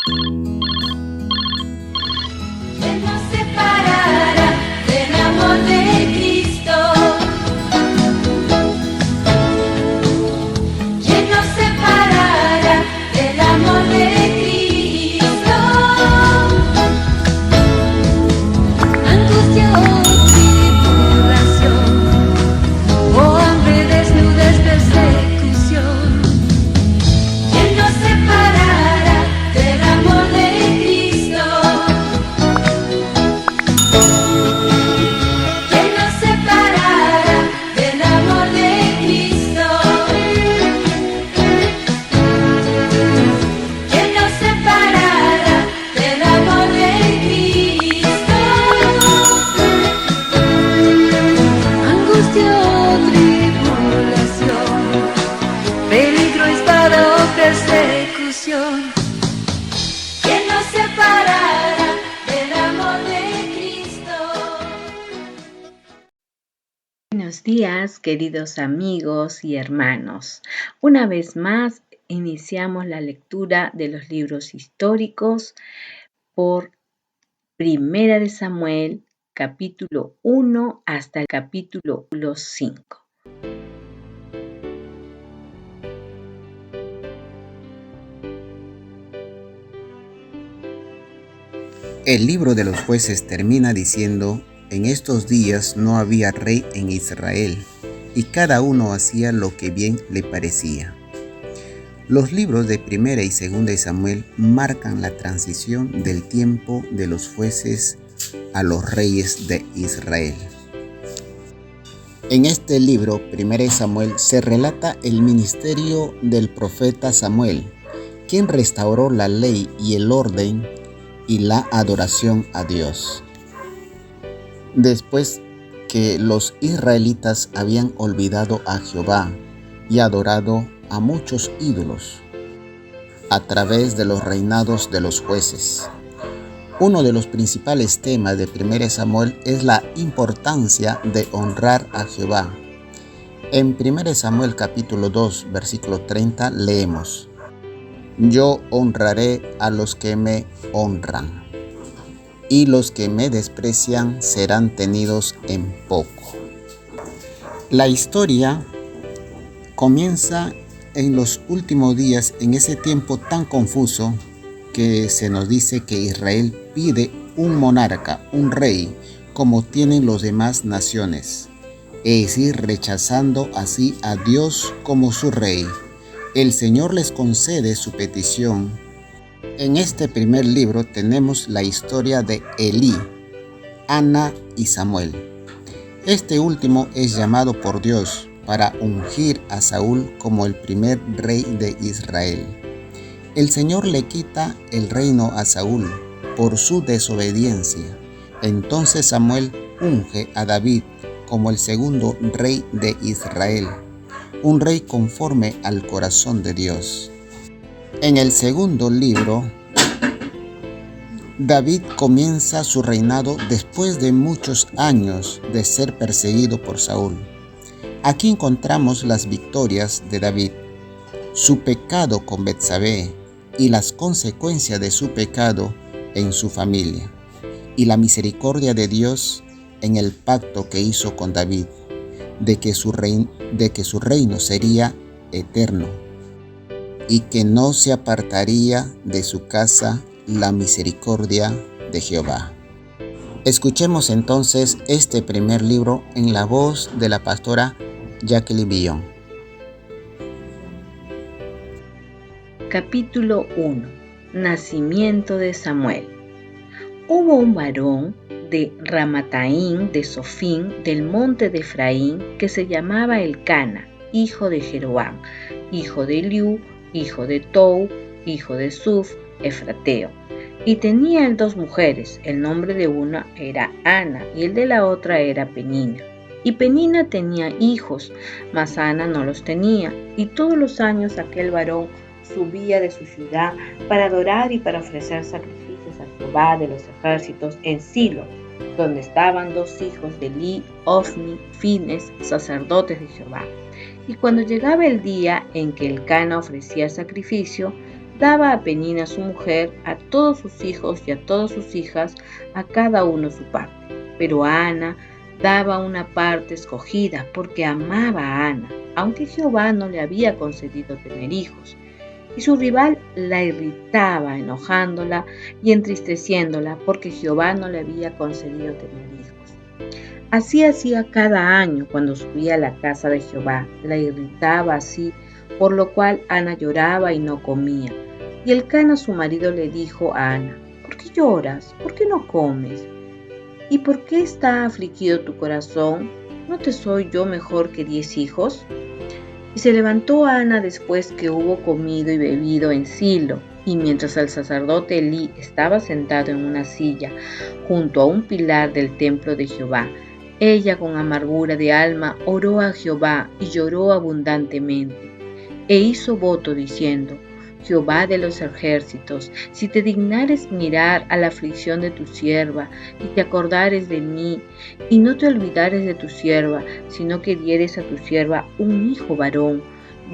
¿Quién nos separará del amor de Cristo? ¿Quién nos separará del amor de Cristo? Angustia o tribulación, o hambre, desnudez, persecución. ¿Quién nos separará del amor de Cristo? ¿Quién nos separará del amor de Cristo? ¿Quién nos separará del amor de Cristo? Angustia o tribulación, peligro, espada o persecución. ¿Quién nos separará del amor de Cristo? Buenos días, queridos amigos y hermanos. Una vez más, iniciamos la lectura de los libros históricos por Primera de Samuel, capítulo 1 hasta el capítulo 5. El libro de los jueces termina diciendo: en estos días no había rey en Israel, y cada uno hacía lo que bien le parecía. Los libros de Primera y Segunda de Samuel marcan la transición del tiempo de los jueces a los reyes de Israel. En este libro, Primera de Samuel, se relata el ministerio del profeta Samuel, quien restauró la ley y el orden y la adoración a Dios. Después que los israelitas habían olvidado a Jehová y adorado a muchos ídolos a través de los reinados de los jueces. Uno de los principales temas de 1 Samuel es la importancia de honrar a Jehová. En 1 Samuel capítulo 2, versículo 30 leemos: yo honraré a los que me honran, y los que me desprecian serán tenidos en poco. La historia comienza en los últimos días, en ese tiempo tan confuso que se nos dice que Israel pide un monarca, un rey, como tienen las demás naciones, es decir, rechazando así a Dios como su rey. El Señor les concede su petición. En este primer libro tenemos la historia de Elí, Ana y Samuel. Este último es llamado por Dios para ungir a Saúl como el primer rey de Israel. El Señor le quita el reino a Saúl por su desobediencia. Entonces Samuel unge a David como el segundo rey de Israel, un rey conforme al corazón de Dios. En el segundo libro, David comienza su reinado después de muchos años de ser perseguido por Saúl. Aquí encontramos las victorias de David, su pecado con Betsabé y las consecuencias de su pecado en su familia, y la misericordia de Dios en el pacto que hizo con David, de que su reino sería eterno y que no se apartaría de su casa la misericordia de Jehová. Escuchemos entonces este primer libro en la voz de la pastora Jacqueline Billon. Capítulo 1. Nacimiento de Samuel. Hubo un varón de Ramataim de Sofín, del monte de Efraín, que se llamaba Elcana, hijo de Jeroam, hijo de Eliú, hijo de Tou, hijo de Suf, efrateo. Y tenía él 2 mujeres, el nombre de una era Ana y el de la otra era Penina. Y Penina tenía hijos, mas Ana no los tenía. Y todos los años aquel varón subía de su ciudad para adorar y para ofrecer sacrificios a Jehová de los ejércitos en Silo, donde estaban 2 hijos de Eli, Ofni, Fines, sacerdotes de Jehová. Y cuando llegaba el día en que Elcana ofrecía sacrificio, Daba a Penina su mujer, a todos sus hijos y a todas sus hijas, a cada uno su parte. Pero a Ana daba una parte escogida porque amaba a Ana, aunque Jehová no le había concedido tener hijos. Y su rival la irritaba, enojándola y entristeciéndola porque Jehová no le había concedido tener hijos. Así hacía cada año cuando subía a la casa de Jehová, la irritaba así, por lo cual Ana lloraba y no comía. Y Elcana su marido le dijo a Ana: ¿por qué lloras? ¿Por qué no comes? ¿Y por qué está afligido tu corazón? ¿No te soy yo mejor que 10 hijos? Y se levantó Ana después que hubo comido y bebido en Silo, y mientras el sacerdote Elí estaba sentado en una silla junto a un pilar del templo de Jehová, ella con amargura de alma oró a Jehová y lloró abundantemente, e hizo voto diciendo: Jehová de los ejércitos, si te dignares mirar a la aflicción de tu sierva, y te acordares de mí, y no te olvidares de tu sierva, sino que dieres a tu sierva un hijo varón,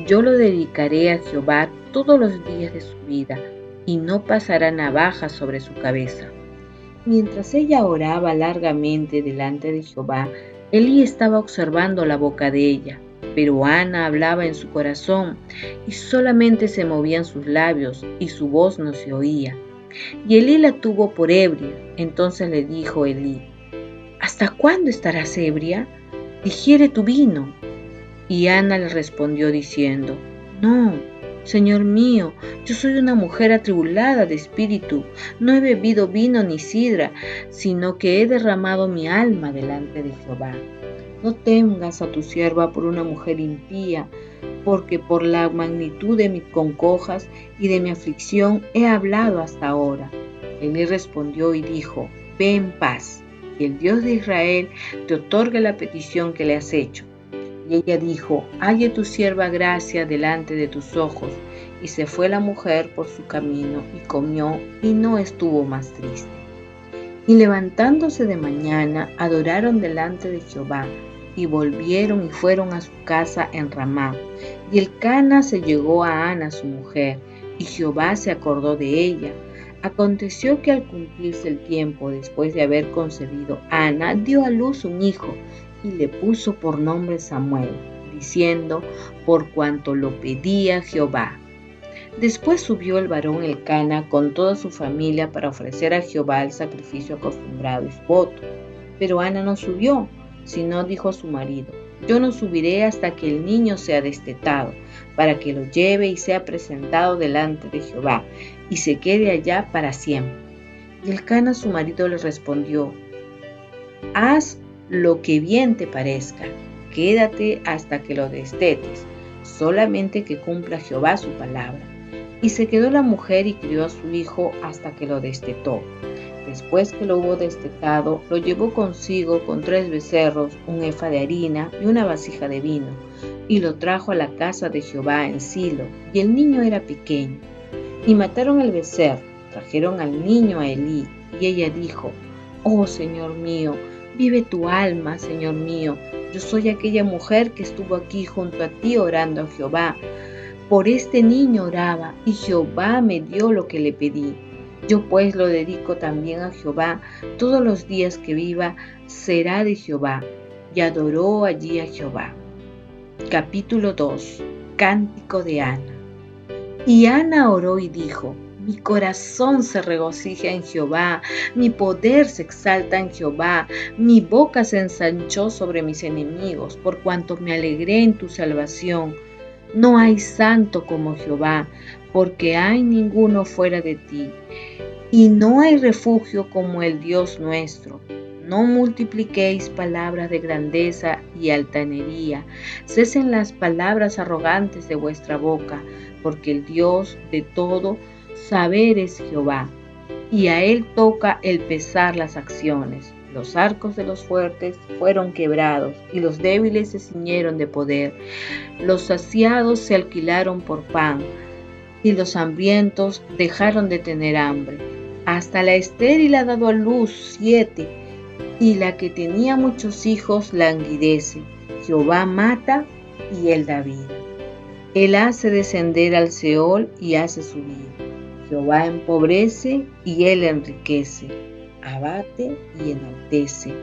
yo lo dedicaré a Jehová todos los días de su vida, y no pasará navaja sobre su cabeza. Mientras ella oraba largamente delante de Jehová, Elí estaba observando la boca de ella. Pero Ana hablaba en su corazón, y solamente se movían sus labios, y su voz no se oía. Y Elí la tuvo por ebria. Entonces le dijo Elí: ¿hasta cuándo estarás ebria? Digiere tu vino. Y Ana le respondió diciendo: no, Señor mío, yo soy una mujer atribulada de espíritu, no he bebido vino ni sidra, sino que he derramado mi alma delante de Jehová. No tengas a tu sierva por una mujer impía, porque por la magnitud de mis congojas y de mi aflicción he hablado hasta ahora. Elí respondió y dijo: ve en paz, y el Dios de Israel te otorgue la petición que le has hecho. Y ella dijo: halle tu sierva gracia delante de tus ojos. Y se fue la mujer por su camino, y comió, y no estuvo más triste. Y levantándose de mañana, adoraron delante de Jehová, y volvieron y fueron a su casa en Ramá. Y Elcana se llegó a Ana su mujer, y Jehová se acordó de ella. Aconteció que al cumplirse el tiempo, después de haber concebido, Ana dio a luz un hijo, y le puso por nombre Samuel, diciendo: por cuanto lo pedía Jehová. Después subió el varón Elcana con toda su familia para ofrecer a Jehová el sacrificio acostumbrado y su voto. Pero Ana no subió, sino dijo a su marido: yo no subiré hasta que el niño sea destetado, para que lo lleve y sea presentado delante de Jehová, y se quede allá para siempre. Y Elcana su marido le respondió: haz lo que bien te parezca, quédate hasta que lo destetes, solamente que cumpla Jehová su palabra. Y se quedó la mujer y crió a su hijo hasta que lo destetó. Después que lo hubo destetado, lo llevó consigo con 3 becerros, un efa de harina y una vasija de vino, y lo trajo a la casa de Jehová en Silo, y el niño era pequeño. Y mataron el becerro, trajeron al niño a Elí, y ella dijo: oh Señor mío, vive tu alma, Señor mío, yo soy aquella mujer que estuvo aquí junto a ti orando a Jehová. Por este niño oraba, y Jehová me dio lo que le pedí. Yo pues lo dedico también a Jehová, todos los días que viva será de Jehová. Y adoró allí a Jehová. Capítulo 2. Cántico de Ana. Y Ana oró y dijo: mi corazón se regocija en Jehová, mi poder se exalta en Jehová, mi boca se ensanchó sobre mis enemigos, por cuanto me alegré en tu salvación. No hay santo como Jehová, porque hay ninguno fuera de ti, y no hay refugio como el Dios nuestro. No multipliquéis palabras de grandeza y altanería, cesen las palabras arrogantes de vuestra boca, porque el Dios de todo saber es Jehová, y a él toca el pesar las acciones. Los arcos de los fuertes fueron quebrados, y los débiles se ciñeron de poder. Los saciados se alquilaron por pan, y los hambrientos dejaron de tener hambre. Hasta la estéril ha dado a luz 7, y la que tenía muchos hijos languidece. Jehová mata, y él da vida. Él hace descender al Seol y hace subir. Jehová empobrece y él enriquece, abate y enaltece.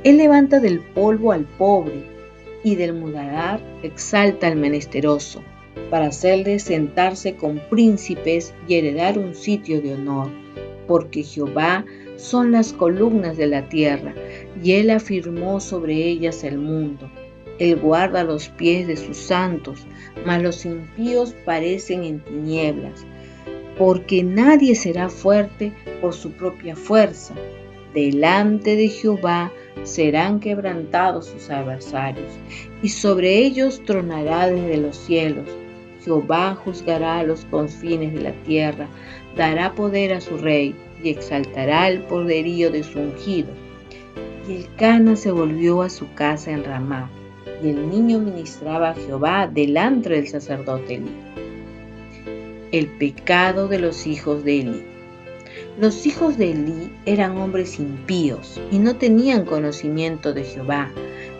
Él levanta del polvo al pobre y del muladar exalta al menesteroso, para hacerle sentarse con príncipes y heredar un sitio de honor. Porque Jehová son las columnas de la tierra, y él afirmó sobre ellas el mundo. Él guarda los pies de sus santos, mas los impíos parecen en tinieblas. Porque nadie será fuerte por su propia fuerza. Delante de Jehová serán quebrantados sus adversarios, y sobre ellos tronará desde los cielos. Jehová juzgará a los confines de la tierra, dará poder a su rey, y exaltará el poderío de su ungido. Y Elcana se volvió a su casa en Ramá, y el niño ministraba a Jehová delante del sacerdote Elí. El pecado de los hijos de Elí. Los hijos de Elí eran hombres impíos y no tenían conocimiento de Jehová,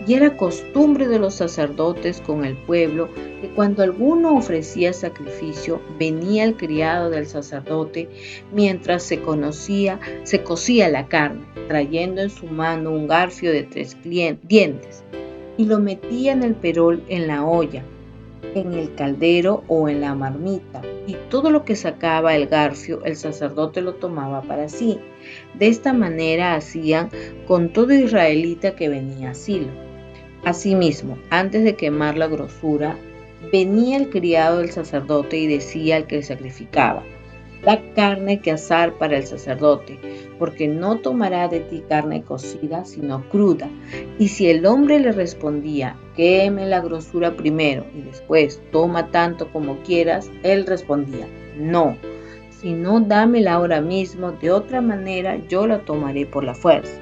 y era costumbre de los sacerdotes con el pueblo que cuando alguno ofrecía sacrificio, venía el criado del sacerdote mientras se cocía la carne, trayendo en su mano un garfio de 3 dientes, y lo metía en el perol en la olla, en el caldero o en la marmita, y todo lo que sacaba el garfio el sacerdote lo tomaba para sí. De esta manera hacían con todo israelita que venía a Silo. Asimismo, antes de quemar la grosura, venía el criado del sacerdote y decía al que sacrificaba: da carne que asar para el sacerdote, porque no tomará de ti carne cocida, sino cruda. Y si el hombre le respondía: queme la grosura primero y después toma tanto como quieras, él respondía: no, sino dámela ahora mismo, de otra manera yo la tomaré por la fuerza.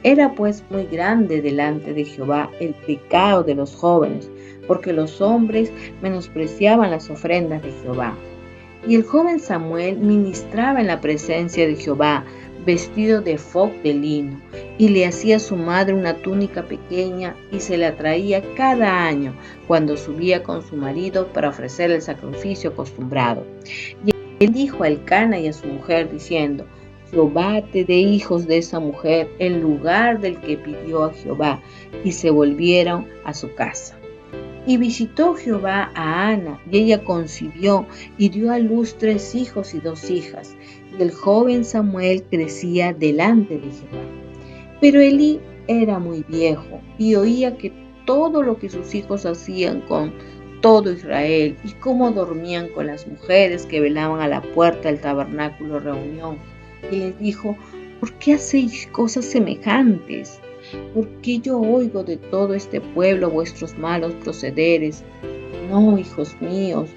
Era pues muy grande delante de Jehová el pecado de los jóvenes, porque los hombres menospreciaban las ofrendas de Jehová. Y el joven Samuel ministraba en la presencia de Jehová, vestido de efod de lino, y le hacía a su madre una túnica pequeña, y se la traía cada año cuando subía con su marido para ofrecer el sacrificio acostumbrado. Y él dijo a Elcana y a su mujer, diciendo: Jehová te dé hijos de esa mujer en lugar del que pidió a Jehová. Y se volvieron a su casa. Y visitó Jehová a Ana, y ella concibió y dio a luz 3 hijos y 2 hijas. Y el joven Samuel crecía delante de Jehová. Pero Elí era muy viejo, y oía que todo lo que sus hijos hacían con todo Israel, y cómo dormían con las mujeres que velaban a la puerta del tabernáculo de reunión. Y les dijo: ¿por qué hacéis cosas semejantes? ¿Por qué yo oigo de todo este pueblo vuestros malos procederes? No, hijos míos,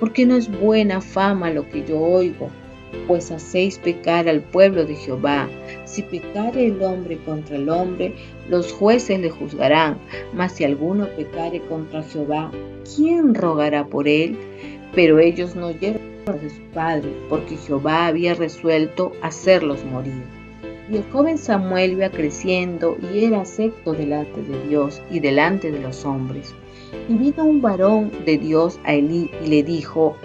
porque no es buena fama lo que yo oigo, pues hacéis pecar al pueblo de Jehová. Si pecare el hombre contra el hombre, los jueces le juzgarán, mas si alguno pecare contra Jehová, ¿quién rogará por él? Pero ellos no oyeron de su padre, porque Jehová había resuelto hacerlos morir. Y el joven Samuel iba creciendo y era acepto delante de Dios y delante de los hombres. Y vino un varón de Dios a Elí y le dijo: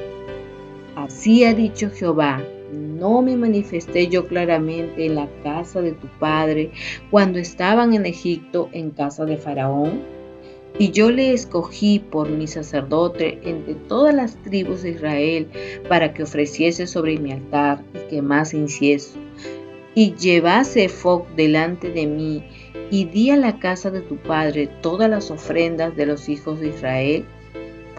así ha dicho Jehová, ¿no me manifesté yo claramente en la casa de tu padre cuando estaban en Egipto en casa de Faraón? Y yo le escogí por mi sacerdote entre todas las tribus de Israel para que ofreciese sobre mi altar y quemase incienso, y llevase efod delante de mí, y di a la casa de tu padre todas las ofrendas de los hijos de Israel.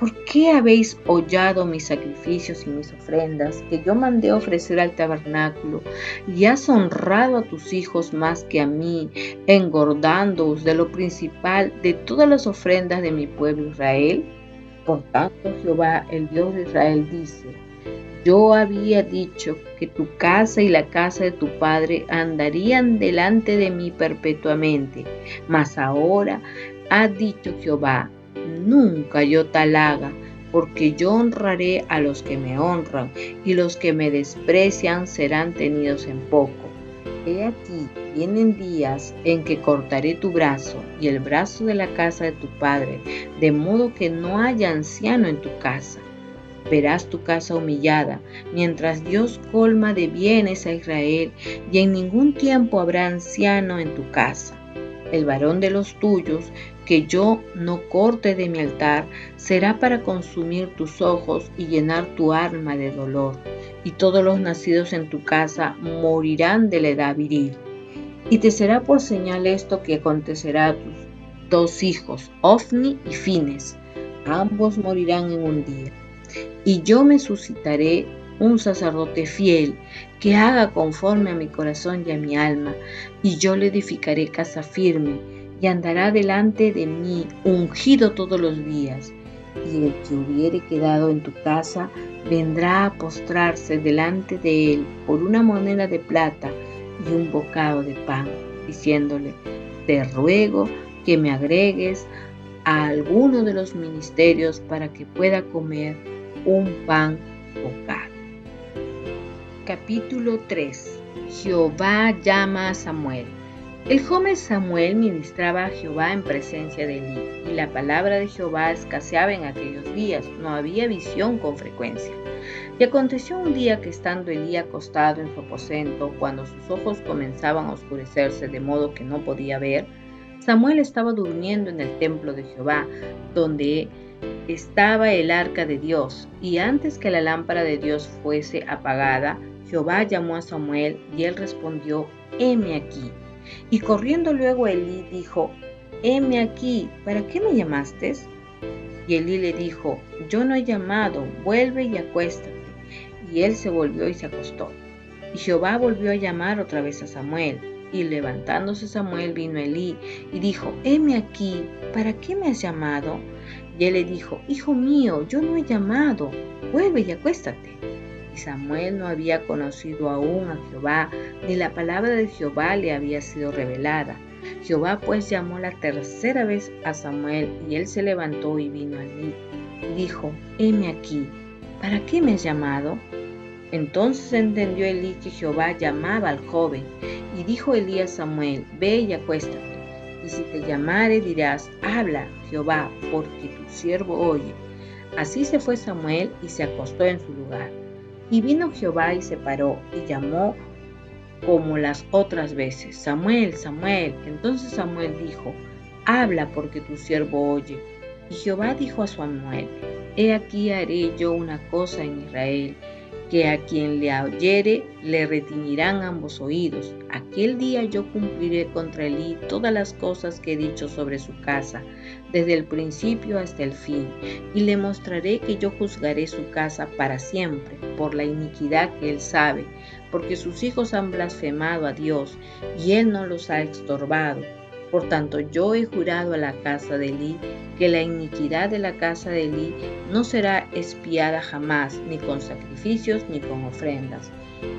¿Por qué habéis hollado mis sacrificios y mis ofrendas que yo mandé ofrecer al tabernáculo, y has honrado a tus hijos más que a mí, engordándoos de lo principal de todas las ofrendas de mi pueblo Israel? Por tanto, Jehová, el Dios de Israel, dice: yo había dicho que tu casa y la casa de tu padre andarían delante de mí perpetuamente, mas ahora ha dicho Jehová: nunca yo tal haga, porque yo honraré a los que me honran, y los que me desprecian serán tenidos en poco. He aquí, vienen días en que cortaré tu brazo y el brazo de la casa de tu padre, de modo que no haya anciano en tu casa. Verás tu casa humillada, mientras Dios colma de bienes a Israel, y en ningún tiempo habrá anciano en tu casa. El varón de los tuyos, que yo no corte de mi altar, será para consumir tus ojos y llenar tu alma de dolor. Y todos los nacidos en tu casa morirán de la edad viril. Y te será por señal esto que acontecerá a tus dos hijos, Ofni y Fines. Ambos morirán en un día. Y yo me suscitaré un sacerdote fiel que haga conforme a mi corazón y a mi alma, y yo le edificaré casa firme, y andará delante de mí ungido todos los días. Y el que hubiere quedado en tu casa vendrá a postrarse delante de él por una moneda de plata y un bocado de pan, diciéndole: te ruego que me agregues a alguno de los ministerios para que pueda comer un pan bocado. Capítulo 3. Jehová llama a Samuel. El joven Samuel ministraba a Jehová en presencia de Elí, y la palabra de Jehová escaseaba en aquellos días, no había visión con frecuencia. Y aconteció un día que estando Elí acostado en su aposento, cuando sus ojos comenzaban a oscurecerse de modo que no podía ver, Samuel estaba durmiendo en el templo de Jehová, donde estaba el arca de Dios, y antes que la lámpara de Dios fuese apagada, Jehová llamó a Samuel, y él respondió: heme aquí. Y corriendo luego Elí dijo: heme aquí, ¿para qué me llamaste? Y Elí le dijo: yo no he llamado, vuelve y acuéstate. Y él se volvió y se acostó. Y Jehová volvió a llamar otra vez a Samuel. Y levantándose Samuel vino a Elí y dijo: heme aquí, ¿para qué me has llamado? Y él le dijo: hijo mío, yo no he llamado, vuelve y acuéstate. Y Samuel no había conocido aún a Jehová, ni la palabra de Jehová le había sido revelada. Jehová pues llamó la tercera vez a Samuel, y él se levantó y vino a Elí, y dijo: heme aquí, ¿para qué me has llamado? Entonces entendió Elí que Jehová llamaba al joven, y dijo Elí a Samuel: ve y acuéstate, y si te llamare dirás: habla, Jehová, porque tu siervo oye. Así se fue Samuel y se acostó en su lugar. Y vino Jehová y se paró, y llamó como las otras veces: Samuel, Samuel. Entonces Samuel dijo: habla, porque tu siervo oye. Y Jehová dijo a Samuel: he aquí haré yo una cosa en Israel, que a quien le oyere le retiñirán ambos oídos. Aquel día yo cumpliré contra Elí todas las cosas que he dicho sobre su casa, desde el principio hasta el fin, y le mostraré que yo juzgaré su casa para siempre, por la iniquidad que él sabe, porque sus hijos han blasfemado a Dios, y él no los ha estorbado. Por tanto, yo he jurado a la casa de Elí que la iniquidad de la casa de Elí no será expiada jamás, ni con sacrificios ni con ofrendas.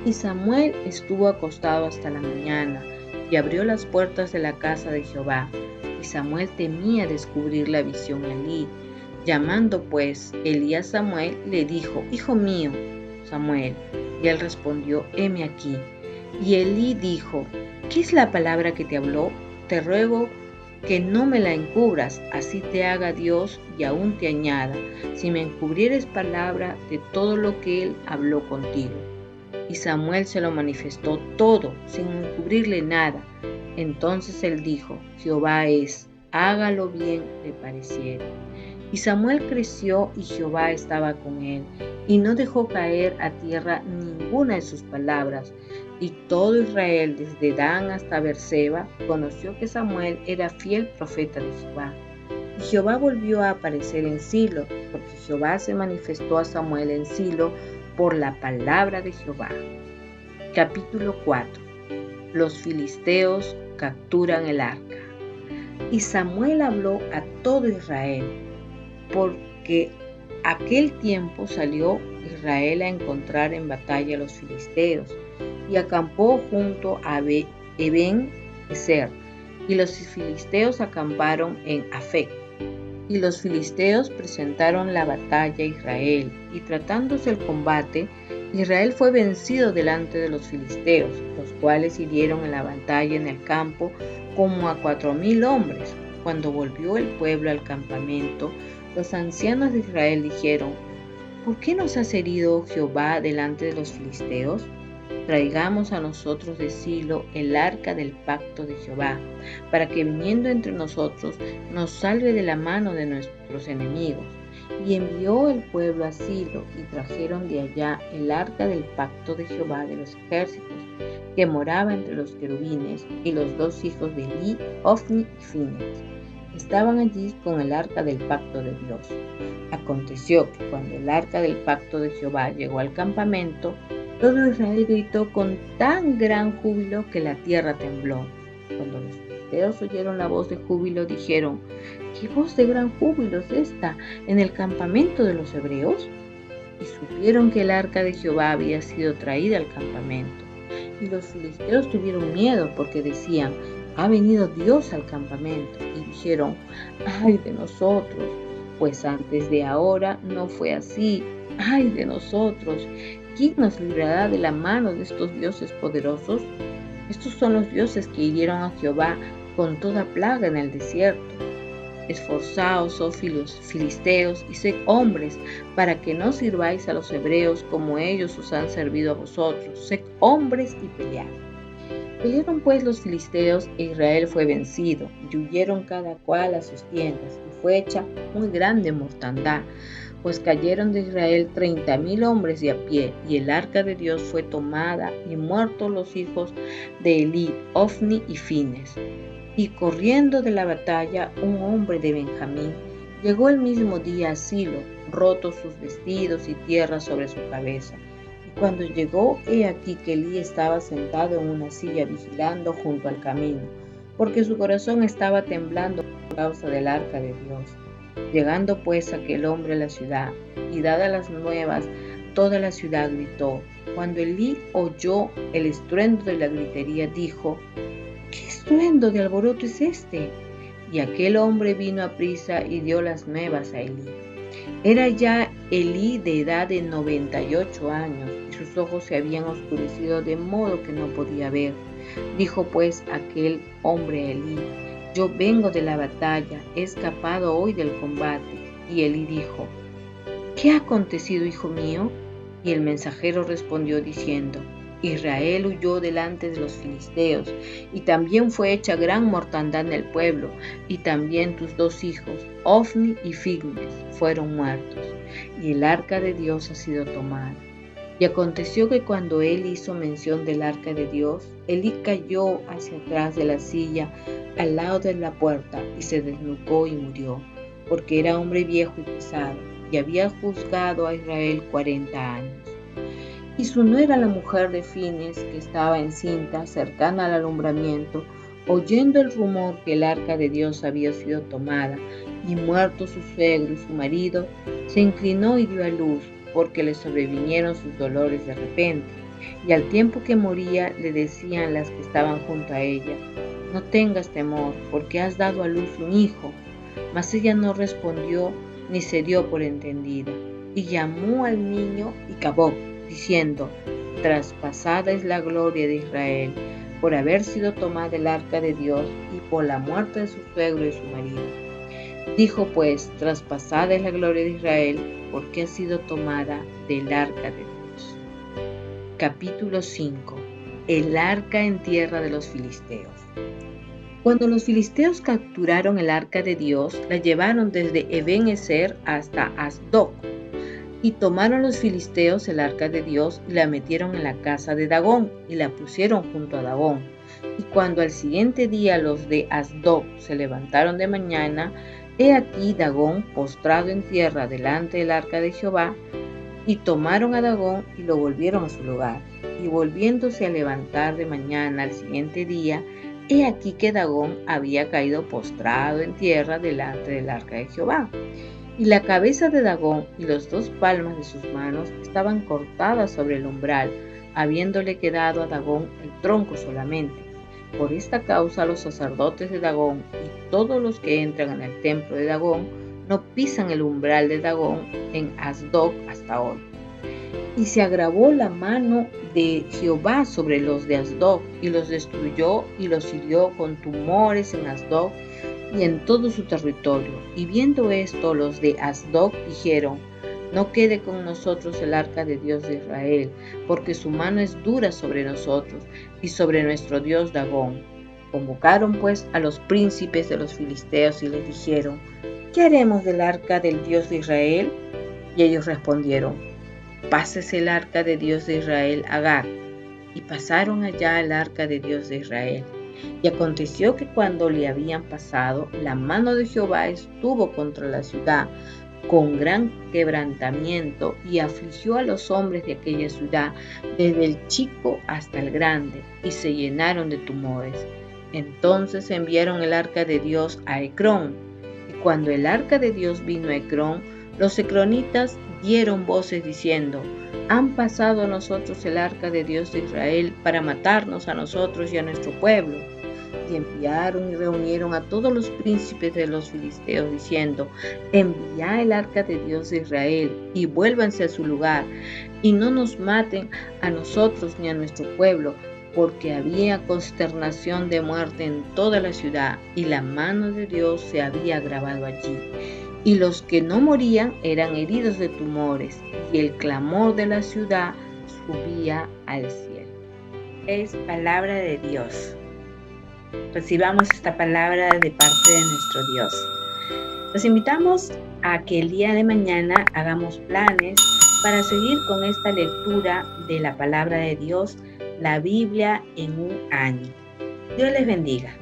Y Samuel estuvo acostado hasta la mañana, y abrió las puertas de la casa de Jehová. Y Samuel temía descubrir la visión a Elí. Llamando pues Elí a Samuel, le dijo: hijo mío, Samuel. Y él respondió: heme aquí. Y Elí dijo: ¿qué es la palabra que te habló? Te ruego que no me la encubras, así te haga Dios y aún te añada, si me encubrieres palabra de todo lo que él habló contigo. Y Samuel se lo manifestó todo, sin encubrirle nada. Entonces él dijo: Jehová es, hágalo bien le pareciera. Y Samuel creció, y Jehová estaba con él, y no dejó caer a tierra ninguna de sus palabras. Y todo Israel, desde Dan hasta Beerseba, conoció que Samuel era fiel profeta de Jehová. Y Jehová volvió a aparecer en Silo, porque Jehová se manifestó a Samuel en Silo por la palabra de Jehová. Capítulo 4. Los filisteos capturan el arca. Y Samuel habló a todo Israel, porque aquel tiempo salió Israel a encontrar en batalla a los filisteos, y acampó junto a Eben-ezer, y los filisteos acamparon en Afec. Y los filisteos presentaron la batalla a Israel, y tratándose el combate, Israel fue vencido delante de los filisteos, los cuales hirieron en la batalla en el campo como a 4,000 hombres. Cuando volvió el pueblo al campamento, los ancianos de Israel dijeron: ¿por qué nos has herido Jehová delante de los filisteos? Traigamos a nosotros de Silo el arca del pacto de Jehová, para que viniendo entre nosotros nos salve de la mano de nuestros enemigos. Y envió el pueblo a Silo, y trajeron de allá el arca del pacto de Jehová de los ejércitos, que moraba entre los querubines, y los dos hijos de Elí, Ofni y Fines estaban allí con el arca del pacto de Dios. Aconteció que cuando el arca del pacto de Jehová llegó al campamento, todo Israel gritó con tan gran júbilo que la tierra tembló. Cuando los filisteos oyeron la voz de júbilo, dijeron: ¿qué voz de gran júbilo es esta en el campamento de los hebreos? Y supieron que el arca de Jehová había sido traída al campamento. Y los filisteos tuvieron miedo, porque decían: ha venido Dios al campamento. Y dijeron: ¡ay de nosotros! Pues antes de ahora no fue así. ¡Ay de nosotros! ¿Quién nos librará de la mano de estos dioses poderosos? Estos son los dioses que hirieron a Jehová con toda plaga en el desierto. Esforzaos, oh filisteos, y sed hombres, para que no sirváis a los hebreos como ellos os han servido a vosotros. Sed hombres y pelead. Pelearon pues los filisteos, e Israel fue vencido, y huyeron cada cual a sus tiendas, y fue hecha muy grande mortandad, pues cayeron de Israel 30,000 hombres de a pie, y el arca de Dios fue tomada, y muertos los hijos de Elí, Ofni y Fines. Y corriendo de la batalla, un hombre de Benjamín llegó el mismo día a Silo, rotos sus vestidos y tierra sobre su cabeza. Y cuando llegó, he aquí que Elí estaba sentado en una silla vigilando junto al camino, porque su corazón estaba temblando por causa del arca de Dios. Llegando pues aquel hombre a la ciudad, y dadas las nuevas, toda la ciudad gritó. Cuando Elí oyó el estruendo de la gritería, dijo: ¿qué estruendo de alboroto es este? Y aquel hombre vino aprisa y dio las nuevas a Elí. Era ya Elí de edad de 98 años, y sus ojos se habían oscurecido de modo que no podía ver. Dijo pues aquel hombre a Elí: yo vengo de la batalla, he escapado hoy del combate. Y Elí dijo: ¿qué ha acontecido, hijo mío? Y el mensajero respondió diciendo: Israel huyó delante de los filisteos, y también fue hecha gran mortandad en el pueblo, y también tus dos hijos, Ofni y Fines, fueron muertos, y el arca de Dios ha sido tomada. Y aconteció que cuando él hizo mención del arca de Dios, Elí cayó hacia atrás de la silla, al lado de la puerta, y se desnucó y murió, porque era hombre viejo y pesado, y había juzgado a Israel 40 años. Y su nuera, la mujer de Fines, que estaba encinta, cercana al alumbramiento, oyendo el rumor que el arca de Dios había sido tomada, y muerto su suegro y su marido, se inclinó y dio a luz, porque le sobrevinieron sus dolores de repente. Y al tiempo que moría, le decían las que estaban junto a ella: no tengas temor, porque has dado a luz un hijo. Mas ella no respondió, ni se dio por entendida. Y llamó al niño Icabob, diciendo: traspasada es la gloria de Israel, por haber sido tomada el arca de Dios, y por la muerte de su suegro y su marido. Dijo pues: traspasada es la gloria de Israel, porque ha sido tomada del arca de Dios. Capítulo 5. El arca en tierra de los filisteos. Cuando los filisteos capturaron el arca de Dios, la llevaron desde Eben-ezer hasta Asdod. Y tomaron los filisteos el arca de Dios y la metieron en la casa de Dagón, y la pusieron junto a Dagón. Y cuando al siguiente día los de Asdod se levantaron de mañana, he aquí Dagón postrado en tierra delante del arca de Jehová, y tomaron a Dagón y lo volvieron a su lugar. Y volviéndose a levantar de mañana al siguiente día, he aquí que Dagón había caído postrado en tierra delante del arca de Jehová. Y la cabeza de Dagón y las 2 palmas de sus manos estaban cortadas sobre el umbral, habiéndole quedado a Dagón el tronco solamente. Por esta causa los sacerdotes de Dagón y todos los que entran en el templo de Dagón no pisan el umbral de Dagón en Asdod hasta hoy. Y se agravó la mano de Jehová sobre los de Asdod, y los destruyó y los hirió con tumores en Asdod y en todo su territorio. Y viendo esto, los de Asdod dijeron: no quede con nosotros el arca de Dios de Israel, porque su mano es dura sobre nosotros y sobre nuestro Dios Dagón. Convocaron pues a los príncipes de los filisteos y les dijeron: ¿qué haremos del arca del Dios de Israel? Y ellos respondieron: pásese el arca de Dios de Israel a Gat. Y pasaron allá el arca de Dios de Israel. Y aconteció que cuando le habían pasado, la mano de Jehová estuvo contra la ciudad con gran quebrantamiento, y afligió a los hombres de aquella ciudad, desde el chico hasta el grande, y se llenaron de tumores. Entonces enviaron el arca de Dios a Ecrón. Y cuando el arca de Dios vino a Ecrón, los ecronitas dieron voces diciendo: han pasado a nosotros el arca de Dios de Israel para matarnos a nosotros y a nuestro pueblo. Y enviaron y reunieron a todos los príncipes de los filisteos, diciendo: enviad el arca de Dios de Israel, y vuélvanse a su lugar, y no nos maten a nosotros ni a nuestro pueblo, porque había consternación de muerte en toda la ciudad, y la mano de Dios se había agravado allí. Y los que no morían eran heridos de tumores, y el clamor de la ciudad subía al cielo. Es palabra de Dios. Recibamos esta palabra de parte de nuestro Dios. Los invitamos a que el día de mañana hagamos planes para seguir con esta lectura de la palabra de Dios, la Biblia en un año. Dios les bendiga.